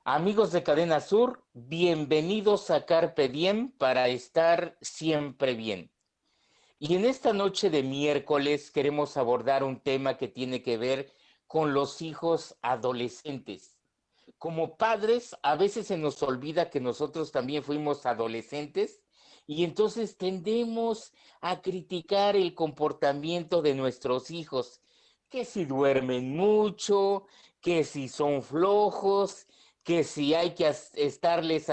Amigos de Cadena Sur, bienvenidos a Carpe Diem para estar siempre bien. Y en esta noche de miércoles queremos abordar un tema que tiene que ver con los hijos adolescentes. Como padres, a veces se nos olvida que nosotros también fuimos adolescentes y entonces tendemos a criticar el comportamiento de nuestros hijos, que si duermen mucho, que si son flojos, que si hay que estarles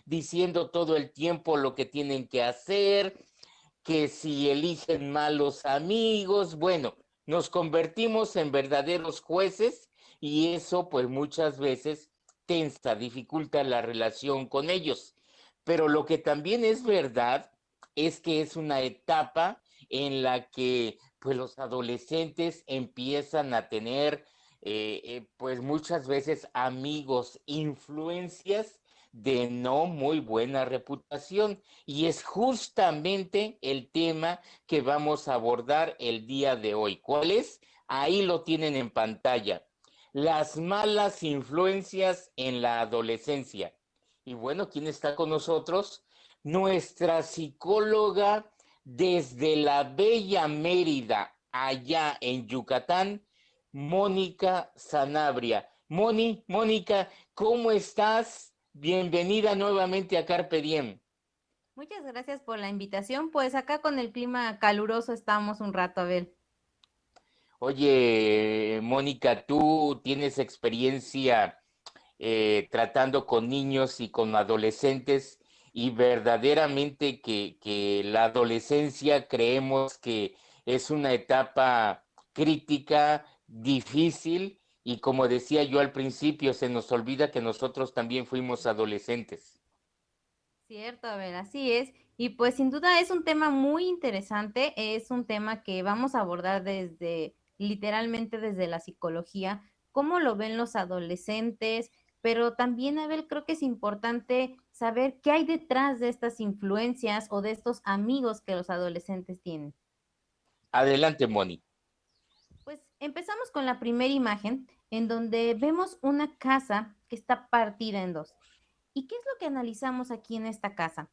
diciendo todo el tiempo lo que tienen que hacer, que si eligen malos amigos, bueno, nos convertimos en verdaderos jueces y eso pues muchas veces tensa, dificulta la relación con ellos. Pero lo que también es verdad es que es una etapa en la que pues los adolescentes empiezan a tener pues muchas veces amigos, influencias de no muy buena reputación. Y es justamente el tema que vamos a abordar el día de hoy. ¿Cuál es? Ahí lo tienen en pantalla. Las malas influencias en la adolescencia. Y bueno, ¿quién está con nosotros? Nuestra psicóloga desde la bella Mérida, allá en Yucatán, Mónica Sanabria. Mónica, ¿cómo estás? Bienvenida nuevamente a Carpe Diem. Muchas gracias por la invitación. Pues acá con el clima caluroso estamos un rato, Abel. Oye, Mónica, tú tienes experiencia tratando con niños y con adolescentes y verdaderamente que la adolescencia creemos que es una etapa crítica, difícil y como decía yo al principio, se nos olvida que nosotros también fuimos adolescentes. Cierto, Abel, así es. Y pues sin duda es un tema muy interesante, es un tema que vamos a abordar desde, literalmente desde la psicología, cómo lo ven los adolescentes, pero también, Abel, creo que es importante saber qué hay detrás de estas influencias o de estos amigos que los adolescentes tienen. Adelante, Moni. Pues empezamos con la primera imagen, en donde vemos una casa que está partida en dos. ¿Y qué es lo que analizamos aquí en esta casa?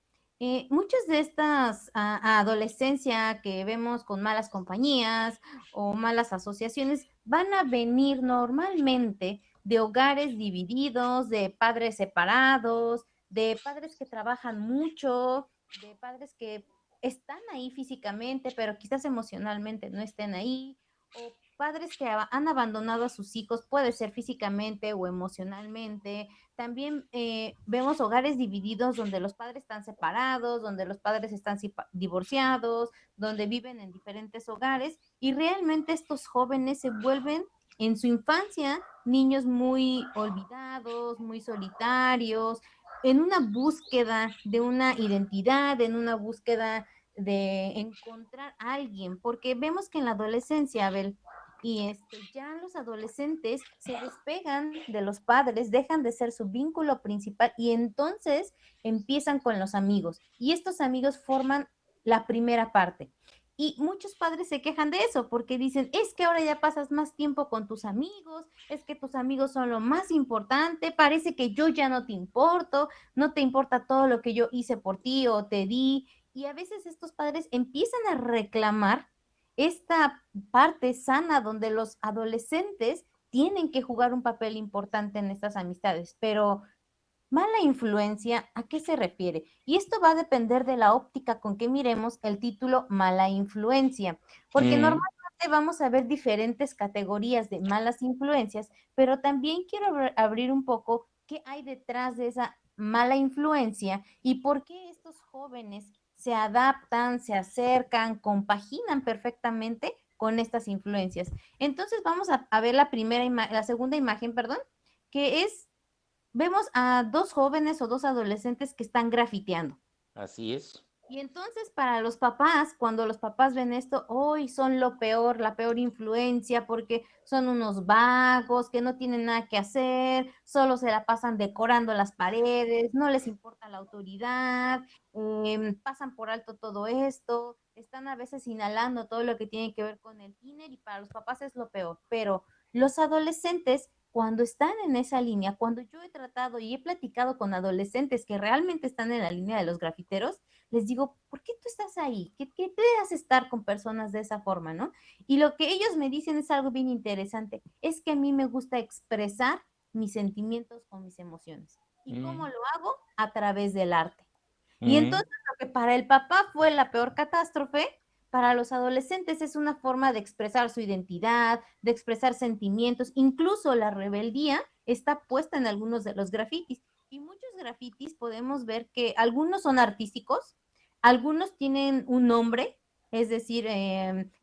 Muchas de estas adolescencia que vemos con malas compañías o malas asociaciones van a venir normalmente de hogares divididos, de padres separados, de padres que trabajan mucho, de padres que están ahí físicamente, pero quizás emocionalmente no estén ahí, o padres que han abandonado a sus hijos, puede ser físicamente o emocionalmente. También vemos hogares divididos donde los padres están separados, donde los padres están divorciados, donde viven en diferentes hogares y realmente estos jóvenes se vuelven en su infancia niños muy olvidados, muy solitarios, en una búsqueda de una identidad, en una búsqueda de encontrar a alguien, porque vemos que en la adolescencia, Abel, y ya los adolescentes se despegan de los padres, dejan de ser su vínculo principal y entonces empiezan con los amigos. Y estos amigos forman la primera parte. Y muchos padres se quejan de eso porque dicen, es que ahora ya pasas más tiempo con tus amigos, es que tus amigos son lo más importante, parece que yo ya no te importo, no te importa todo lo que yo hice por ti o te di. Y a veces estos padres empiezan a reclamar esta parte sana donde los adolescentes tienen que jugar un papel importante en estas amistades, pero mala influencia, ¿a qué se refiere? Y esto va a depender de la óptica con que miremos el título mala influencia, porque Mm, normalmente vamos a ver diferentes categorías de malas influencias, pero también quiero abrir un poco qué hay detrás de esa mala influencia y por qué estos jóvenes se adaptan, se acercan, compaginan perfectamente con estas influencias. Entonces vamos a ver la segunda imagen, perdón, que es vemos a dos jóvenes o dos adolescentes que están grafiteando. así es. Y entonces para los papás, cuando los papás ven esto, hoy son lo peor, la peor influencia, porque son unos vagos que no tienen nada que hacer, solo se la pasan decorando las paredes, no les importa la autoridad, pasan por alto todo esto, están a veces inhalando todo lo que tiene que ver con el tiner y para los papás es lo peor. Pero los adolescentes cuando están en esa línea, cuando yo he tratado y he platicado con adolescentes que realmente están en la línea de los grafiteros, les digo, ¿por qué tú estás ahí? ¿Qué te hace estar con personas de esa forma, no? Y lo que ellos me dicen es algo bien interesante, es que a mí me gusta expresar mis sentimientos o mis emociones. ¿Y cómo Mm, lo hago? A través del arte. Y mm, entonces lo que para el papá fue la peor catástrofe, para los adolescentes es una forma de expresar su identidad, de expresar sentimientos, incluso la rebeldía está puesta en algunos de los grafitis. Y muchos grafitis podemos ver que algunos son artísticos, algunos tienen un nombre, es decir,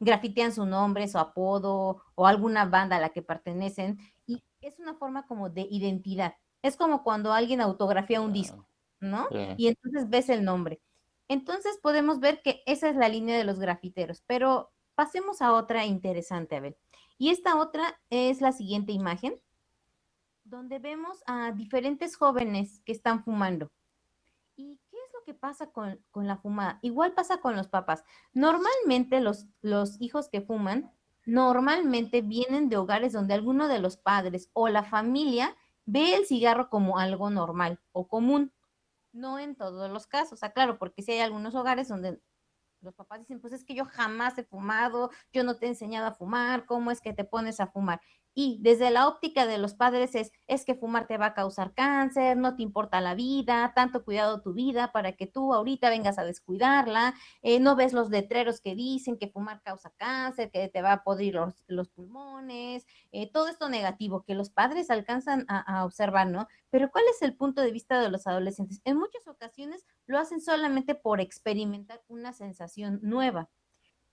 grafitean su nombre, su apodo o alguna banda a la que pertenecen, y es una forma como de identidad. Es como cuando alguien autografía un ah, disco, ¿no? sí. Y entonces ves el nombre. Entonces podemos ver que esa es la línea de los grafiteros, pero pasemos a otra interesante, Abel. Y esta otra es la siguiente imagen, donde vemos a diferentes jóvenes que están fumando. ¿Y qué es lo que pasa con la fumada? Igual pasa con los papás. Normalmente los hijos que fuman, normalmente vienen de hogares donde alguno de los padres o la familia ve el cigarro como algo normal o común. No en todos los casos, claro, porque sí hay algunos hogares donde los papás dicen, pues es que yo jamás he fumado, yo no te he enseñado a fumar, ¿cómo es que te pones a fumar? Y desde la óptica de los padres es que fumar te va a causar cáncer, no te importa la vida, tanto cuidado tu vida para que tú ahorita vengas a descuidarla, no ves los letreros que dicen que fumar causa cáncer, que te va a podrir los pulmones, todo esto negativo que los padres alcanzan a observar, ¿no? Pero ¿cuál es el punto de vista de los adolescentes? En muchas ocasiones lo hacen solamente por experimentar una sensación nueva.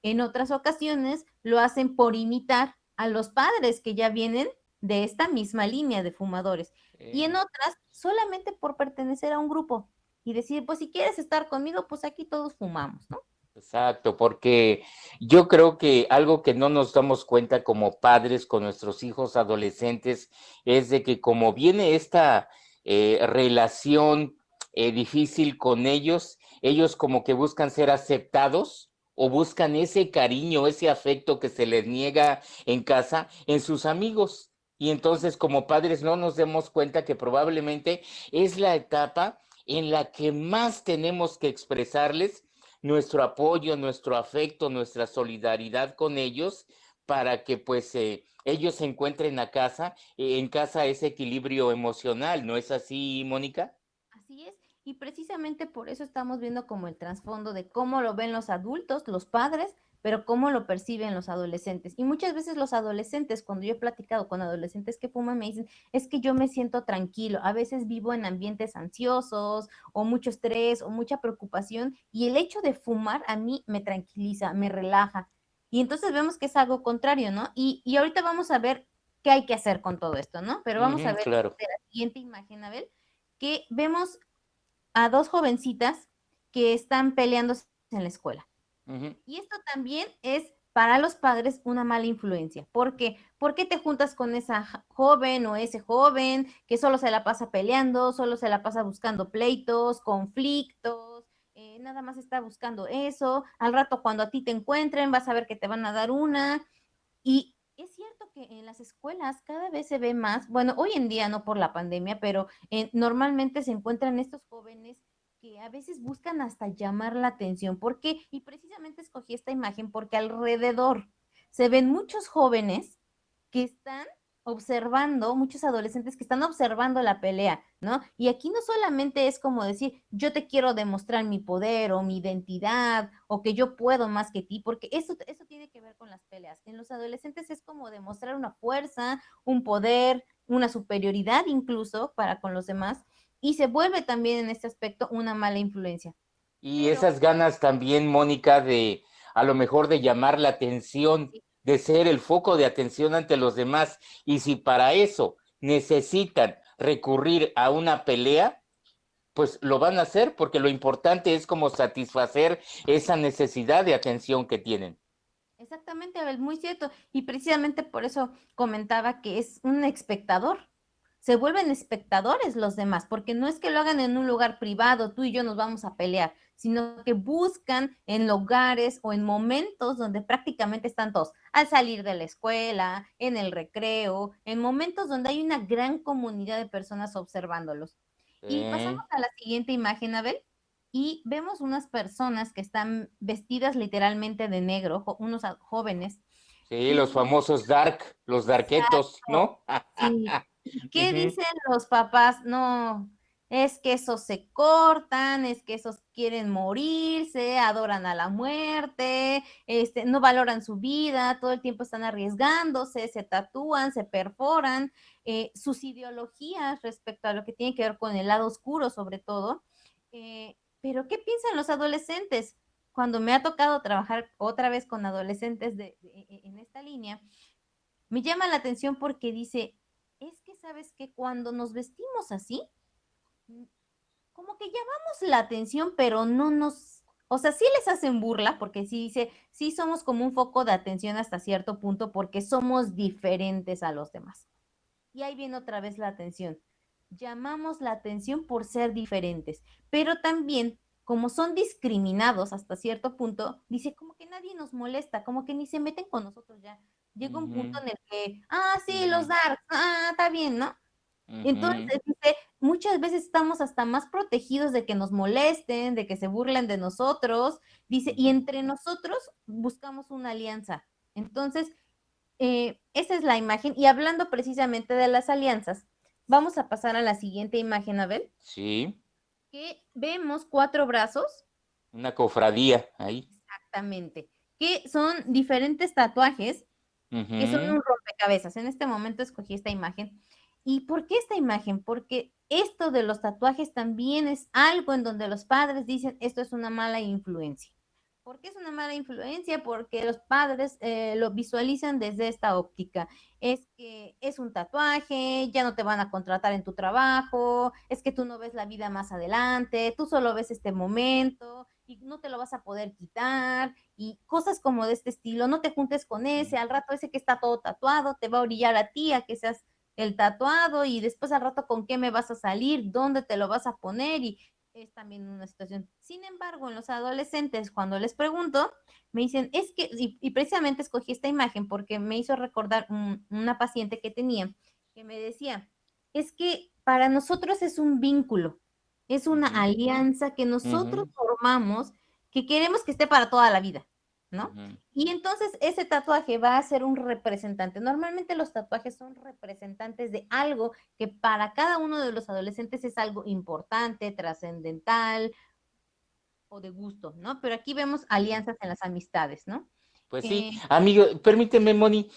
En otras ocasiones lo hacen por imitar a los padres que ya vienen de esta misma línea de fumadores. Y en otras solamente por pertenecer a un grupo y decir, pues si quieres estar conmigo, pues aquí todos fumamos, ¿no? Exacto, porque yo creo que algo que no nos damos cuenta como padres con nuestros hijos adolescentes es de que como viene esta relación difícil con ellos, ellos como que buscan ser aceptados o buscan ese cariño, ese afecto que se les niega en casa, en sus amigos. Y entonces como padres no nos demos cuenta que probablemente es la etapa en la que más tenemos que expresarles nuestro apoyo, nuestro afecto, nuestra solidaridad con ellos para que pues ellos se encuentren en casa ese equilibrio emocional, ¿no es así, Mónica? Así es, y precisamente por eso estamos viendo como el trasfondo de cómo lo ven los adultos, los padres, pero cómo lo perciben los adolescentes. Y muchas veces los adolescentes, cuando yo he platicado con adolescentes que fuman, me dicen, es que yo me siento tranquilo, a veces vivo en ambientes ansiosos o mucho estrés o mucha preocupación y el hecho de fumar a mí me tranquiliza, me relaja. Y entonces vemos que es algo contrario, ¿no? Y ahorita vamos a ver qué hay que hacer con todo esto, ¿no? Pero vamos a ver Claro. de la siguiente imagen, Abel, que vemos a dos jovencitas que están peleándose en la escuela. Ujú. Y esto también es para los padres una mala influencia. ¿Por qué? ¿Por qué te juntas con esa joven o ese joven que solo se la pasa peleando, solo se la pasa buscando pleitos, conflictos? Nada más está buscando eso. Al rato cuando a ti te encuentren vas a ver que te van a dar una. Y es cierto que en las escuelas cada vez se ve más, bueno, hoy en día no por la pandemia, pero normalmente se encuentran estos jóvenes que a veces buscan hasta llamar la atención. ¿Por qué? Y precisamente escogí esta imagen porque alrededor se ven muchos jóvenes que están observando, muchos adolescentes que están observando la pelea, ¿no? Y aquí no solamente es como decir, yo te quiero demostrar mi poder o mi identidad o que yo puedo más que ti, porque eso tiene que ver con las peleas. En los adolescentes es como demostrar una fuerza, un poder, una superioridad incluso para con los demás y se vuelve también en este aspecto una mala influencia. Y Pero esas ganas también, Mónica, de a lo mejor de llamar la atención, sí, de ser el foco de atención ante los demás. Y si para eso necesitan recurrir a una pelea, pues lo van a hacer porque lo importante es como satisfacer esa necesidad de atención que tienen. exactamente, Abel, muy cierto. Y precisamente por eso comentaba que es un espectador. se vuelven espectadores los demás, porque no es que lo hagan en un lugar privado, tú y yo nos vamos a pelear, sino que buscan en lugares o en momentos donde prácticamente están todos, al salir de la escuela, en el recreo, en momentos donde hay una gran comunidad de personas observándolos. Y pasamos a la siguiente imagen, Abel, y vemos unas personas que están vestidas literalmente de negro, unos jóvenes. Sí, los famosos los darketos, Exacto, ¿no? sí. ¿Y qué Ujú. dicen los papás? No, es que esos se cortan, es que esos quieren morirse, adoran a la muerte, no valoran su vida, todo el tiempo están arriesgándose, se tatúan, se perforan, sus ideologías respecto a lo que tiene que ver con el lado oscuro, sobre todo. Pero ¿qué piensan los adolescentes? Cuando me ha tocado trabajar otra vez con adolescentes en esta línea, me llama la atención porque dice, es que sabes que cuando nos vestimos así, como que llamamos la atención, pero no nos, o sea, sí les hacen burla, porque sí dice, sí somos como un foco de atención hasta cierto punto porque somos diferentes a los demás. Y ahí viene otra vez la atención. Llamamos la atención por ser diferentes, pero también como son discriminados hasta cierto punto, dice como que nadie nos molesta, como que ni se meten con nosotros ya. Llega un punto Ujú, en el que, ah, sí, los ujú, darks, ah, está bien, ¿no? ujú, Entonces, dice, muchas veces estamos hasta más protegidos de que nos molesten, de que se burlen de nosotros, dice, y ujú. entre nosotros buscamos una alianza. Entonces, esa es la imagen. Y hablando precisamente de las alianzas, vamos a pasar a la siguiente imagen, Abel, Sí, que vemos 4 brazos, una cofradía ahí. exactamente, que son diferentes tatuajes, que son Ujú, un rompecabezas. En este momento escogí esta imagen. ¿Y por qué esta imagen? Porque esto de los tatuajes también es algo en donde los padres dicen, esto es una mala influencia. ¿Por qué es una mala influencia? Porque los padres lo visualizan desde esta óptica. Es que es un tatuaje, ya no te van a contratar en tu trabajo, es que tú no ves la vida más adelante, tú solo ves este momento y no te lo vas a poder quitar y cosas como de este estilo. No te juntes con ese, al rato ese que está todo tatuado te va a orillar a ti a que seas el tatuado y después al rato con qué me vas a salir, dónde te lo vas a poner y es también una situación. Sin embargo, en los adolescentes, cuando les pregunto, me dicen, es que, y precisamente escogí esta imagen porque me hizo recordar una paciente que tenía, que me decía, es que para nosotros es un vínculo, es una ujú, alianza que nosotros ujú, formamos, que queremos que esté para toda la vida, ¿no? ujú. Y entonces ese tatuaje va a ser un representante. Normalmente los tatuajes son representantes de algo que para cada uno de los adolescentes es algo importante, trascendental o de gusto, ¿no? Pero aquí vemos alianzas en las amistades, ¿no? Pues sí, Eh, amigo, permíteme, Moni,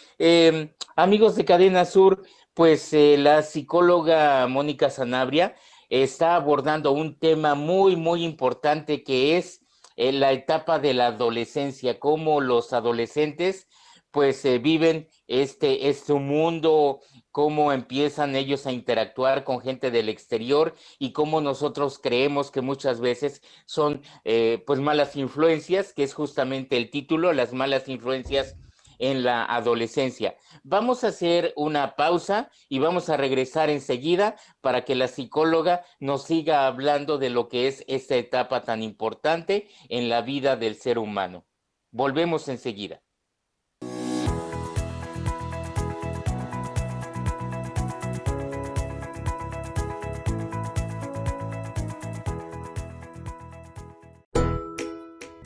amigos de Cadena Sur, pues la psicóloga Mónica Sanabria está abordando un tema muy, muy importante que es la etapa de la adolescencia, cómo los adolescentes pues viven este mundo, cómo empiezan ellos a interactuar con gente del exterior y cómo nosotros creemos que muchas veces son pues malas influencias, que es justamente el título, las malas influencias en la adolescencia. Vamos a hacer una pausa y vamos a regresar enseguida para que la psicóloga nos siga hablando de lo que es esta etapa tan importante en la vida del ser humano. Volvemos enseguida.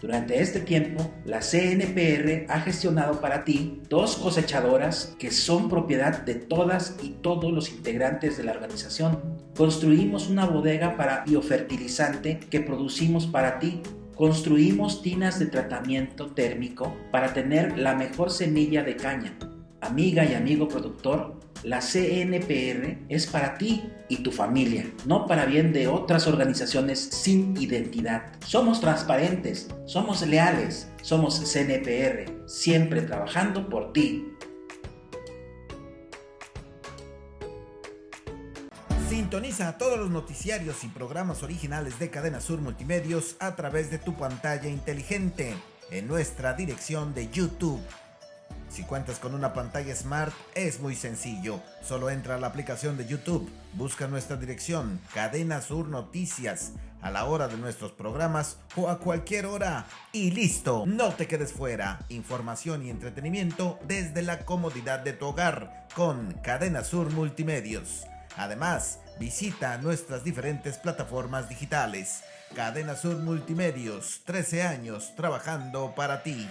Durante este tiempo, la CNPR ha gestionado para ti 2 cosechadoras que son propiedad de todas y todos los integrantes de la organización. Construimos una bodega para biofertilizante que producimos para ti. Construimos tinas de tratamiento térmico para tener la mejor semilla de caña. Amiga y amigo productor, la CNPR es para ti y tu familia, no para bien de otras organizaciones sin identidad. Somos transparentes, somos leales, somos CNPR, siempre trabajando por ti. Sintoniza todos los noticiarios y programas originales de Cadena Sur Multimedios a través de tu pantalla inteligente en nuestra dirección de YouTube. Si cuentas con una pantalla Smart, es muy sencillo. Solo entra a la aplicación de YouTube, busca nuestra dirección, Cadena Sur Noticias, a la hora de nuestros programas o a cualquier hora. Y listo, no te quedes fuera. Información y entretenimiento desde la comodidad de tu hogar con Cadena Sur Multimedios. Además, visita nuestras diferentes plataformas digitales. Cadena Sur Multimedios, 13 años trabajando para ti.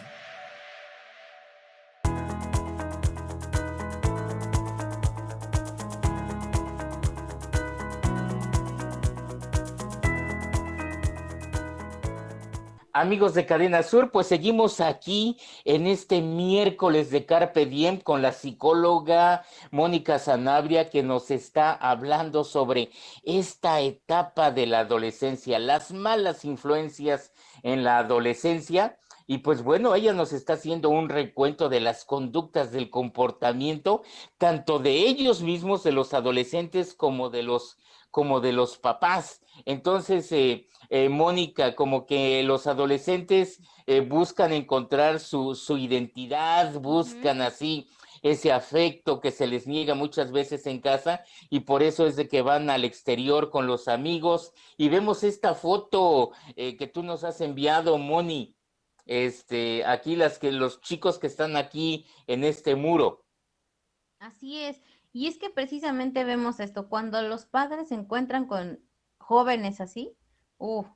Amigos de Cadena Sur, pues seguimos aquí en este miércoles de Carpe Diem con la psicóloga Mónica Sanabria, que nos está hablando sobre esta etapa de la adolescencia, las malas influencias en la adolescencia. Y pues bueno, ella nos está haciendo un recuento de las conductas del comportamiento, tanto de ellos mismos, de los adolescentes, como de los papás. Entonces, Mónica, como que los adolescentes buscan encontrar su identidad, buscan así ese afecto que se les niega muchas veces en casa, y por eso es de que van al exterior con los amigos. Y vemos esta foto que tú nos has enviado, Moni, aquí los chicos que están aquí en este muro. Así es. Y es que precisamente vemos esto, cuando los padres se encuentran con jóvenes así, uff,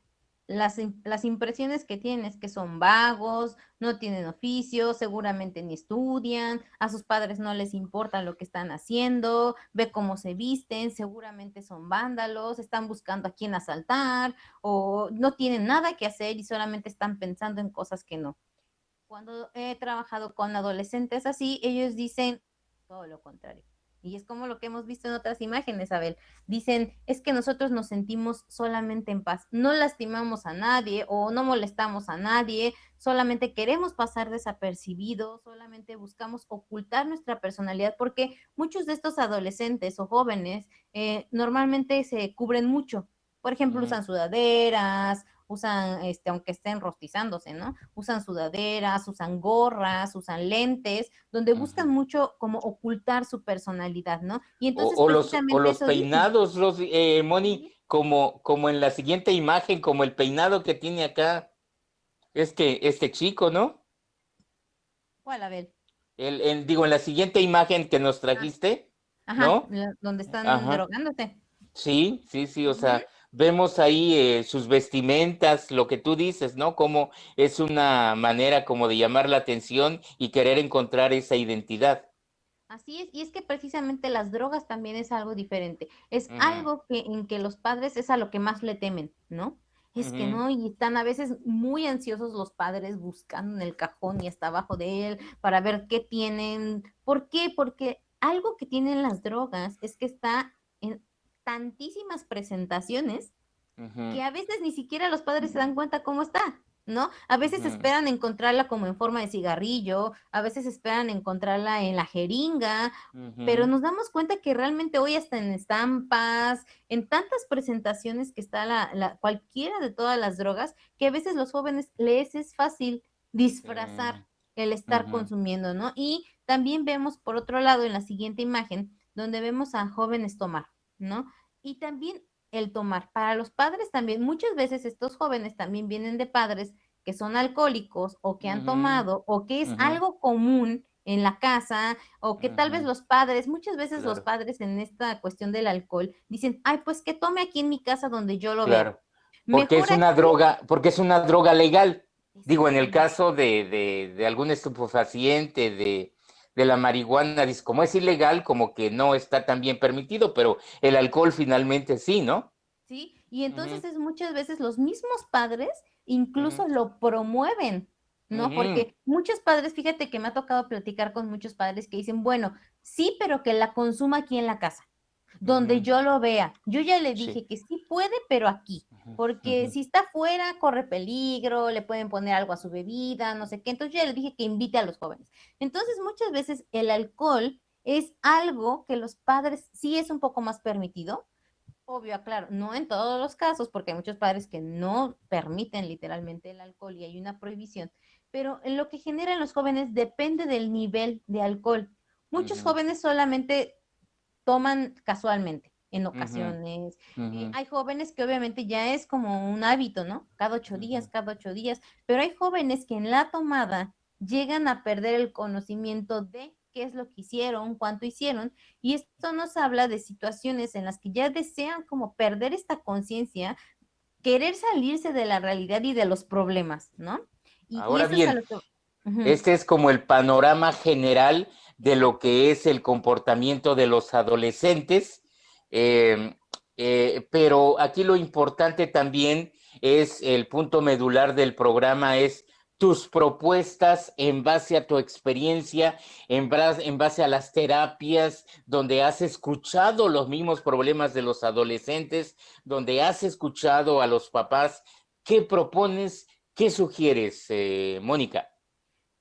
las impresiones que tienen es que son vagos, no tienen oficio, seguramente ni estudian, a sus padres no les importa lo que están haciendo, ve cómo se visten, seguramente son vándalos, están buscando a quién asaltar o no tienen nada que hacer y solamente están pensando en cosas que no. Cuando he trabajado con adolescentes así, ellos dicen todo lo contrario. Y es como lo que hemos visto en otras imágenes, Abel. Dicen, es que nosotros nos sentimos solamente en paz. No lastimamos a nadie o no molestamos a nadie, solamente queremos pasar desapercibidos, solamente buscamos ocultar nuestra personalidad, porque muchos de estos adolescentes o jóvenes normalmente se cubren mucho. Por ejemplo, usan sudaderas, usan, aunque estén rostizándose, ¿no? Usan sudaderas, usan gorras, usan lentes, donde buscan mucho como ocultar su personalidad, ¿no? Y entonces O precisamente los eso dicen. peinados, Moni, como en la siguiente imagen, como el peinado que tiene acá este chico, ¿no? ¿Cuál, Abel? Digo, en la siguiente imagen que nos trajiste, Ajá, ¿no? donde están Ajá. drogándose. Sí, o Ujú. sea, vemos ahí sus vestimentas, lo que tú dices, ¿no? Como es una manera como de llamar la atención y querer encontrar esa identidad. Así es, y es que precisamente las drogas también es algo diferente. Es Ujú, algo en que los padres es a lo que más le temen, ¿no? Es que ujú, no, y están a veces muy ansiosos los padres buscando en el cajón y hasta abajo de él para ver qué tienen. ¿Por qué? Porque algo que tienen las drogas es que está en tantísimas presentaciones ujú, que a veces ni siquiera los padres se dan cuenta cómo está, ¿no? A veces ujú, esperan encontrarla como en forma de cigarrillo, a veces esperan encontrarla en la jeringa, pero ujú. nos damos cuenta que realmente hoy hasta en estampas, en tantas presentaciones que está cualquiera de todas las drogas, que a veces los jóvenes les es fácil Sí, disfrazar el estar ujú, consumiendo, ¿no? Y también vemos por otro lado en la siguiente imagen, donde vemos a jóvenes tomar, ¿no? Y también el tomar. Para los padres también, muchas veces estos jóvenes también vienen de padres que son alcohólicos o que han ujú, tomado o que es ujú, algo común en la casa o que tal vez ujú. los padres, muchas veces los Claro, padres en esta cuestión del alcohol dicen, ay, pues que tome aquí en mi casa donde yo lo vea. claro. Mejor aquí, Porque es una droga legal. Digo, en el exactamente. caso de algún estupefaciente, de la marihuana, dice, como es ilegal, como que no está tan bien permitido, pero el alcohol finalmente sí, ¿no? ¿Sí? Y entonces Ujú, es muchas veces los mismos padres ujú, incluso lo promueven, ¿no? ujú, Porque muchos padres, fíjate que me ha tocado platicar con muchos padres que dicen, bueno, sí, pero que la consuma aquí en la casa, donde ujú. yo lo vea. Yo ya le Sí. dije que sí puede, pero aquí, Ujú, porque ujú, si está fuera, corre peligro, le pueden poner algo a su bebida, no sé qué. Entonces yo ya le dije que invite a los jóvenes. Entonces muchas veces el alcohol es algo que los padres sí es un poco más permitido. Obvio, claro, no en todos los casos, porque hay muchos padres que no permiten literalmente el alcohol y hay una prohibición, pero en lo que generan los jóvenes depende del nivel de alcohol. Muchos jóvenes solamente toman casualmente, en ocasiones. Hay jóvenes que obviamente ya es como un hábito, ¿no? Cada 8 días, pero hay jóvenes que en la tomada llegan a perder el conocimiento de qué es lo que hicieron, cuánto hicieron, y esto nos habla de situaciones en las que ya desean como perder esta conciencia, querer salirse de la realidad y de los problemas, ¿no? Y Ahora esto es a bien, lo que... este es como el panorama general de lo que es el comportamiento de los adolescentes, pero aquí lo importante también es el punto medular del programa, es tus propuestas en base a tu experiencia, en base a las terapias, donde has escuchado los mismos problemas de los adolescentes, donde has escuchado a los papás. ¿Qué propones? ¿Qué sugieres, Mónica?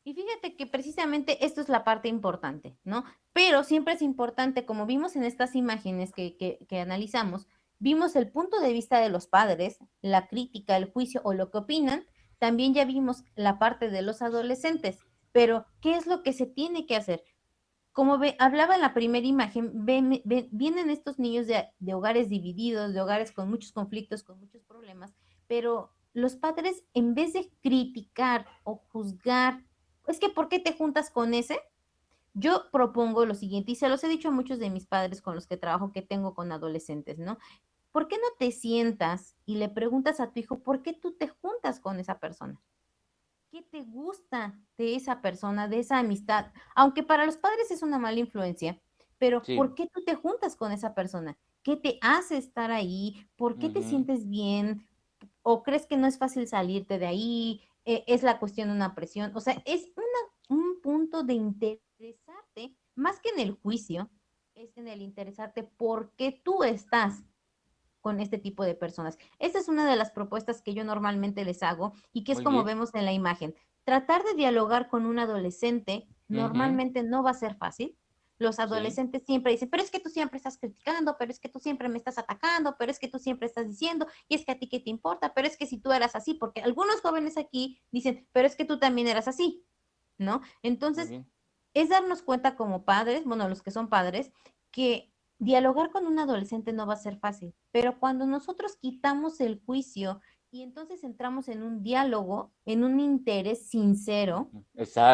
Y fíjate que precisamente esto es la parte importante, ¿no? Pero siempre es importante, como vimos en estas imágenes que analizamos, vimos el punto de vista de los padres, la crítica, el juicio o lo que opinan, también ya vimos la parte de los adolescentes, pero ¿qué es lo que se tiene que hacer? Como hablaba en la primera imagen, vienen estos niños de hogares divididos, de hogares con muchos conflictos, con muchos problemas, pero los padres, en vez de criticar o juzgar, es que ¿por qué te juntas con ese? Yo propongo lo siguiente, y se los he dicho a muchos de mis padres con los que trabajo, que tengo con adolescentes, ¿no? ¿Por qué no te sientas y le preguntas a tu hijo por qué tú te juntas con esa persona? ¿Qué te gusta de esa persona, de esa amistad? Aunque para los padres es una mala influencia, pero Sí. ¿por qué tú te juntas con esa persona? ¿Qué te hace estar ahí? ¿Por qué te sientes bien? ¿O crees que no es fácil salirte de ahí? ¿Es la cuestión de una presión? O sea, es un punto de interesarte, más que en el juicio, es en el interesarte por qué tú estás con este tipo de personas. Esta es una de las propuestas que yo normalmente les hago y que es Muy como bien. vemos en la imagen. Tratar de dialogar con un adolescente normalmente no va a ser fácil. Los adolescentes siempre dicen, pero es que tú siempre estás criticando, pero es que tú siempre me estás atacando, pero es que tú siempre estás diciendo, y es que a ti qué te importa, pero es que si tú eras así, porque algunos jóvenes aquí dicen, pero es que tú también eras así, ¿no? Entonces, es darnos cuenta como padres, bueno, los que son padres, que dialogar con un adolescente no va a ser fácil, pero cuando nosotros quitamos el juicio y entonces entramos en un diálogo, en un interés sincero,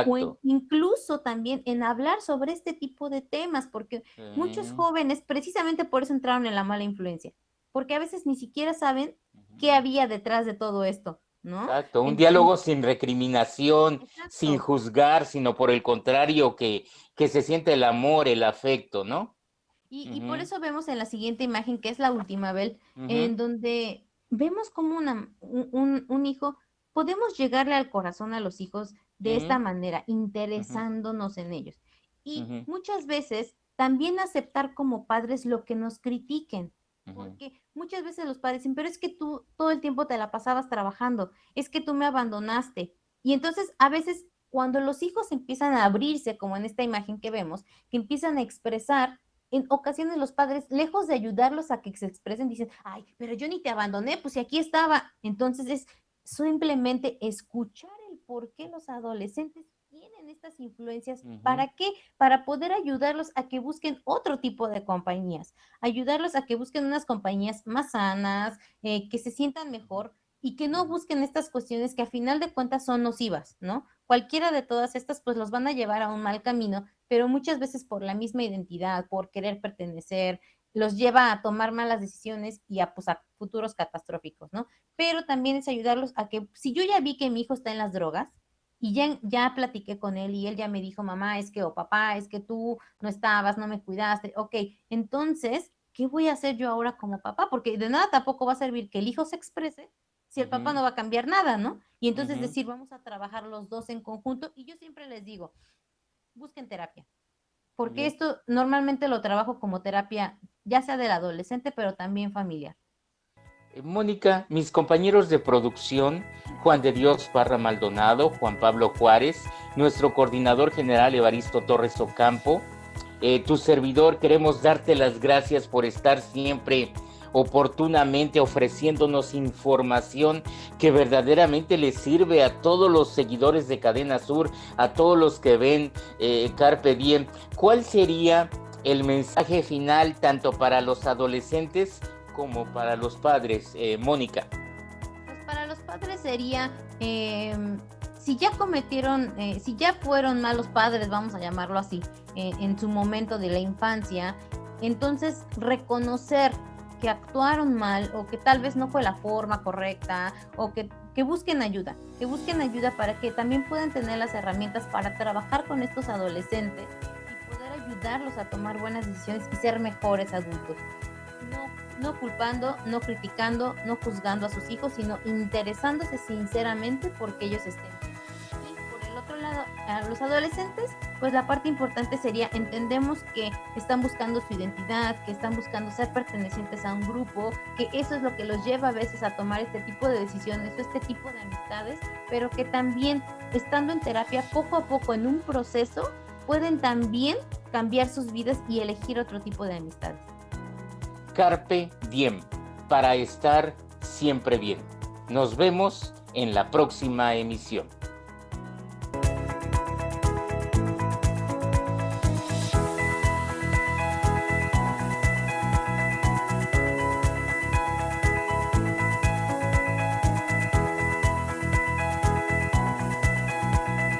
o incluso también en hablar sobre este tipo de temas, porque muchos jóvenes precisamente por eso entraron en la mala influencia, porque a veces ni siquiera saben qué había detrás de todo esto, ¿no? Exacto, un diálogo sin recriminación, sin juzgar, sino por el contrario, que se siente el amor, el afecto, ¿no? Y por eso vemos en la siguiente imagen, que es la última, Bel, en donde vemos como un hijo, podemos llegarle al corazón a los hijos de esta manera, interesándonos en ellos. Y muchas veces también aceptar como padres lo que nos critiquen, porque muchas veces los padres dicen, pero es que tú todo el tiempo te la pasabas trabajando, es que tú me abandonaste. Y entonces a veces cuando los hijos empiezan a abrirse, como en esta imagen que vemos, que empiezan a expresar, en ocasiones los padres, lejos de ayudarlos a que se expresen, dicen, ay, pero yo ni te abandoné, pues si aquí estaba. Entonces es simplemente escuchar el por qué los adolescentes tienen estas influencias. ¿Para qué? Para poder ayudarlos a que busquen otro tipo de compañías, ayudarlos a que busquen unas compañías más sanas, que se sientan mejor y que no busquen estas cuestiones que a final de cuentas son nocivas, ¿no? Cualquiera de todas estas pues los van a llevar a un mal camino, pero muchas veces por la misma identidad, por querer pertenecer, los lleva a tomar malas decisiones y a, pues, a futuros catastróficos, ¿no? Pero también es ayudarlos a que, si yo ya vi que mi hijo está en las drogas y ya platiqué con él y él ya me dijo, mamá, es que, o papá, es que tú no estabas, no me cuidaste, ok, entonces, ¿qué voy a hacer yo ahora como papá? Porque de nada tampoco va a servir que el hijo se exprese si el papá no va a cambiar nada, ¿no? Y entonces decir, vamos a trabajar los dos en conjunto. Y yo siempre les digo, busquen terapia, porque esto normalmente lo trabajo como terapia, ya sea del adolescente, pero también familiar. Mónica, mis compañeros de producción, Juan de Dios Parra Maldonado, Juan Pablo Juárez, nuestro coordinador general Evaristo Torres Ocampo, tu servidor, queremos darte las gracias por estar siempre oportunamente, ofreciéndonos información que verdaderamente les sirve a todos los seguidores de Cadena Sur, a todos los que ven Carpe Diem. ¿Cuál sería el mensaje final tanto para los adolescentes como para los padres, Mónica? Pues para los padres sería, si ya cometieron, si ya fueron malos padres, vamos a llamarlo así, en su momento de la infancia, entonces reconocer que actuaron mal o que tal vez no fue la forma correcta o que busquen ayuda para que también puedan tener las herramientas para trabajar con estos adolescentes y poder ayudarlos a tomar buenas decisiones y ser mejores adultos. No culpando, no criticando, no juzgando a sus hijos, sino interesándose sinceramente porque ellos estén bien. Y por el otro lado, a los adolescentes, pues la parte importante sería, entendemos que están buscando su identidad, que están buscando ser pertenecientes a un grupo, que eso es lo que los lleva a veces a tomar este tipo de decisiones o este tipo de amistades, pero que también, estando en terapia, poco a poco en un proceso, pueden también cambiar sus vidas y elegir otro tipo de amistades. Carpe Diem, para estar siempre bien. Nos vemos en la próxima emisión.